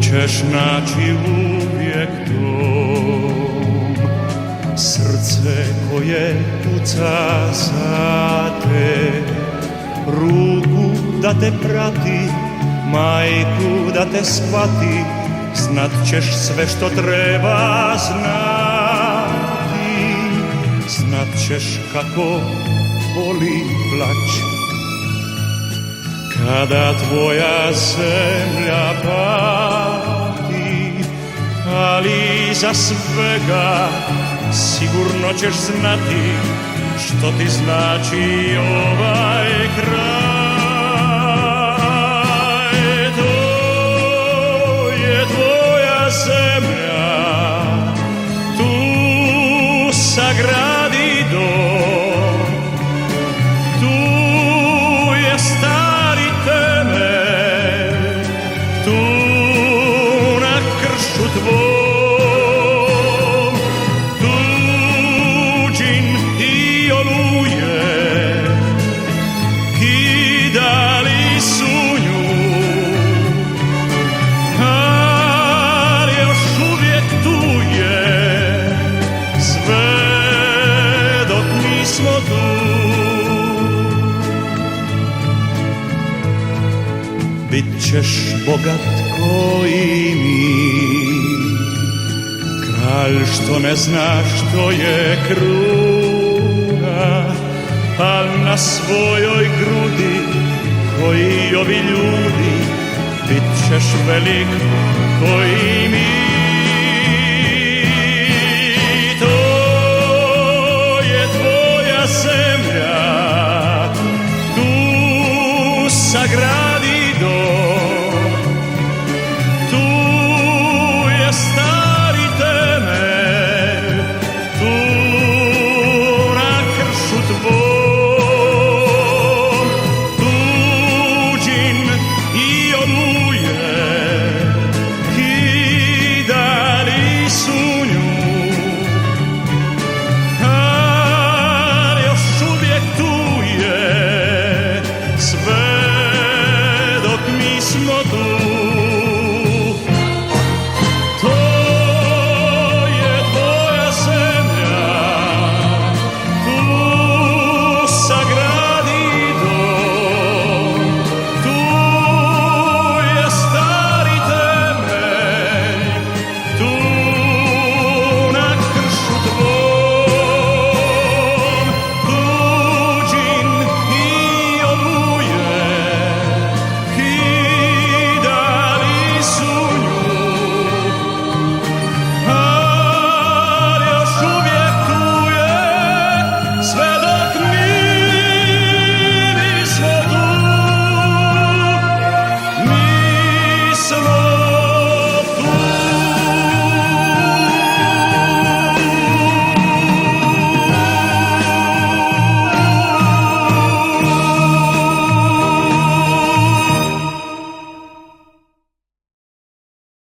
ćeš naći uvijek dom, srce koje puca za te, ruku da te prati, majku da te shvati, znat ćeš sve što treba znati, znat ćeš kako boli plać kada tvoja zemlja pati, ali za svega sigurno ćeš znati što ti znači ovaj kraj. To je tvoja zemlja, tu sagradi dom, tu je stari temelj, tu na kršu tvom, tuđin i oluje kidali su nju, ali još uvijek tu je, sve dok nismo tu. Bit ćeš bogat koji mi, kralj što ne zna što je kruna, al na svojoj grudi koji ovi ljudi, bit ćeš velik koji mi.